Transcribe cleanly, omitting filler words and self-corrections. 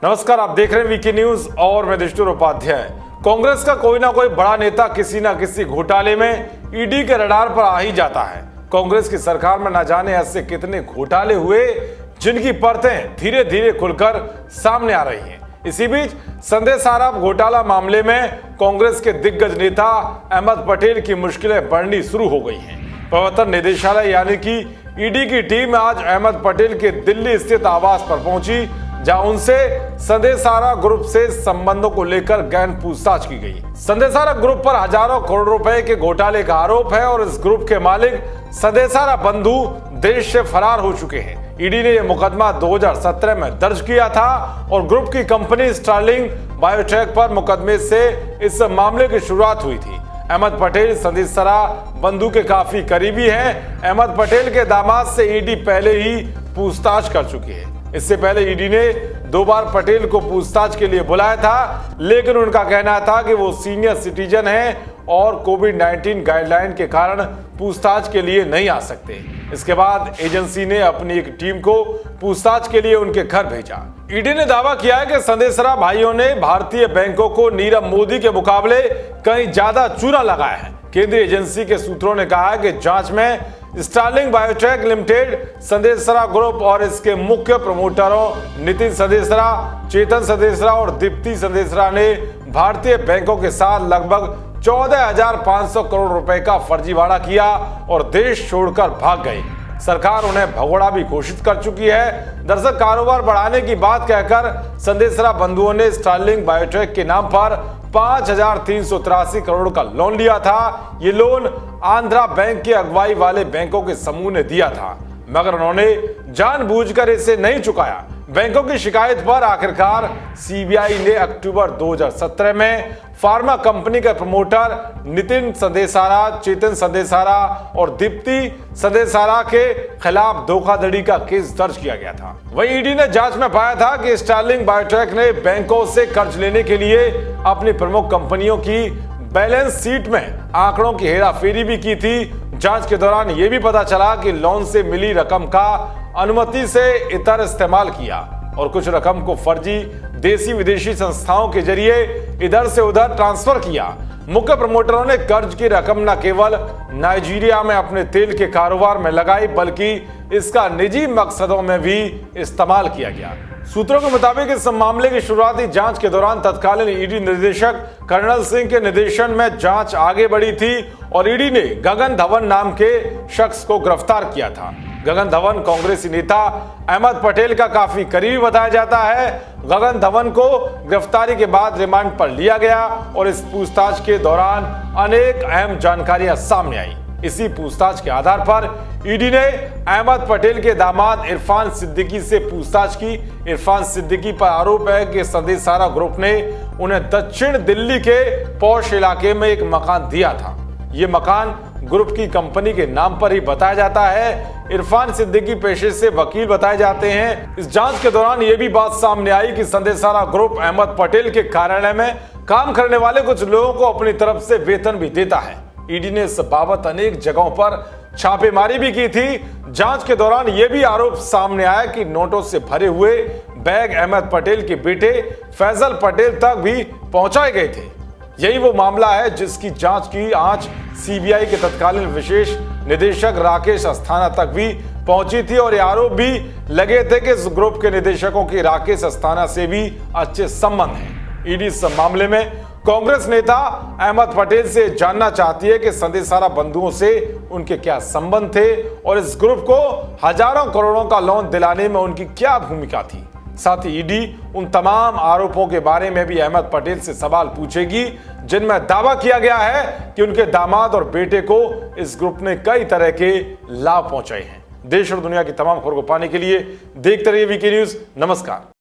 नमस्कार, आप देख रहे हैं वीके न्यूज और मैं दिष्टुर उपाध्याय। कांग्रेस का कोई ना कोई बड़ा नेता किसी ना किसी घोटाले में ईडी के रडार पर आ ही जाता है। कांग्रेस की सरकार में न जाने ऐसे कितने घोटाले हुए जिनकी परतें धीरे धीरे खुलकर सामने आ रही हैं। इसी बीच संदेश साराभ घोटाला मामले में कांग्रेस के दिग्गज नेता अहमद पटेल की मुश्किलें बढ़नी शुरू हो गई हैं। प्रवर्तन निदेशालय यानी कि ईडी की टीम आज अहमद पटेल के दिल्ली स्थित आवास पर पहुंची, जहां उनसे संदेश साराभ ग्रुप से संबंधों को लेकर गहन पूछताछ की गई। संदेश साराभ ग्रुप पर हजारों करोड़ रुपए के घोटाले का आरोप है और इस ग्रुप के मालिक संदेश साराभ बंधु देश से फरार हो चुके हैं। ईडी ने यह मुकदमा 2017 में दर्ज किया था और ग्रुप की कंपनी स्टार्लिंग बायोटेक पर मुकदमे से इस मामले की शुरुआत हुई थी। अहमद पटेल संदेश साराभ बंधु के काफी करीबी हैं। अहमद पटेल के दामाद से ईडी पहले ही पूछताछ कर चुकी है। इससे पहले ईडी ने 2 बार पटेल को पूछताछ के लिए बुलाया था, लेकिन उनका कहना था कि वो सीनियर सिटीजन हैं और कोविड-19 गाइडलाइन के कारण पूछताछ के लिए नहीं आ सकते। इसके बाद एजेंसी ने अपनी एक टीम को पूछताछ के लिए उनके घर भेजा। ईडी ने दावा किया है कि संदेश साराभ भाइयों ने भारतीय बैंकों को नीरव मोदी के मुकाबले कहीं ज्यादा चूना लगाया है। केंद्रीय एजेंसी के सूत्रों ने कहा है कि जांच में स्टार्लिंग बायोटेक लिमिटेड, संदेश साराभ ग्रुप और इसके मुख्य प्रमोटरों नितिन संदेश साराभ, चेतन संदेश साराभ और दीप्ति संदेश साराभ ने भारतीय बैंकों के साथ लगभग 14,500 करोड़ रुपए का फर्जीवाड़ा किया और देश छोड़कर भाग गए। सरकार उन्हें भगोड़ा भी घोषित कर चुकी है। दरअसल कारोबार बढ़ाने की बात कहकर संदेश साराभ बंधुओं ने स्टार्लिंग बायोटेक के नाम पर 5,383 करोड़ का लोन लिया था। ये लोन आंध्रा बैंक के अगुवाई वाले बैंकों के समूह ने दिया था, मगर उन्होंने जानबूझकर इसे नहीं चुकाया। बैंकों की शिकायत पर आखिरकार सीबीआई ने अक्टूबर 2017 में फार्मा कंपनी के प्रमोटर नितिन संदेश साराभ, चेतन संदेश साराभ और दीप्ति संदेश साराभ के खिलाफ धोखाधड़ी का केस दर्ज किया गया था। वहीं ईडी ने जांच में पाया था कि स्टार्लिंग बायोटेक ने बैंकों से कर्ज लेने के लिए अपनी प्रमुख कंपनियों की बैलेंस शीट में आंकड़ों की हेराफेरी भी की थी। जांच के दौरान यह भी पता चला कि लोन से मिली रकम का अनुमति से इतर इस्तेमाल किया और कुछ रकम को फर्जी देसी विदेशी संस्थाओं के जरिए इधर से उधर ट्रांसफर किया। मुख्य प्रमोटरों ने कर्ज की रकम न केवल नाइजीरिया में अपने तेल के कारोबार में लगाई, बल्कि इसका निजी मकसदों में भी इस्तेमाल किया गया। सूत्रों के मुताबिक इस मामले की शुरुआती जांच के दौरान तत्कालीन ईडी निदेशक कर्नल सिंह के निर्देशन में जांच आगे बढ़ी थी और ईडी ने गगन धवन नाम के शख्स को गिरफ्तार किया था। गगन धवन कांग्रेसी नेता अहमद पटेल का काफी करीबी बताया जाता है। गगन धवन को गिरफ्तारी के बाद रिमांड पर लिया गया और इस पूछताछ के दौरान अनेक अहम जानकारियां सामने आई। इसी पूछताछ के आधार पर ईडी ने अहमद पटेल के दामाद इरफान सिद्दीकी से पूछताछ की। इरफान सिद्दीकी पर आरोप है कि संदेश साराभ ग्रुप ने उन्हें दक्षिण दिल्ली के पॉश इलाके में एक मकान दिया था। ये मकान ग्रुप की कंपनी के नाम पर ही बताया जाता है। इरफान सिद्दीकी पेशे से वकील बताए जाते हैं। इस जांच के दौरान यह भी बात सामने आई कि संदेश साराभ ग्रुप अहमद पटेल के कार्यालय में काम करने वाले कुछ लोगों को अपनी तरफ से वेतन भी देता है। ईडी ने इस बाबत अनेक जगहों पर छापेमारी भी की थी। जांच के दौरान यह भी आरोप सामने आया कि नोटों से भरे हुए बैग अहमद पटेल के बेटे फैजल पटेल तक भी पहुंचाए गए थे। यही वो मामला है जिसकी जांच की आंच सीबीआई के तत्कालीन विशेष निदेशक राकेश अस्थाना तक भी पहुंची थी और ये आरोप भी लगे थे कि इस ग्रुप के निदेशकों के राकेश अस्थाना से भी अच्छे संबंध हैं। ईडी इस मामले में कांग्रेस नेता अहमद पटेल से जानना चाहती है कि संदेश साराभ बंधुओं से उनके क्या संबंध थे और इस ग्रुप को हजारों करोड़ों का लोन दिलाने में उनकी क्या भूमिका थी। साथ ही ईडी उन तमाम आरोपों के बारे में भी अहमद पटेल से सवाल पूछेगी जिनमें दावा किया गया है कि उनके दामाद और बेटे को इस ग्रुप ने कई तरह के लाभ पहुंचाए हैं। देश और दुनिया की तमाम खबरों को पाने के लिए देखते रहिए वीके न्यूज। नमस्कार।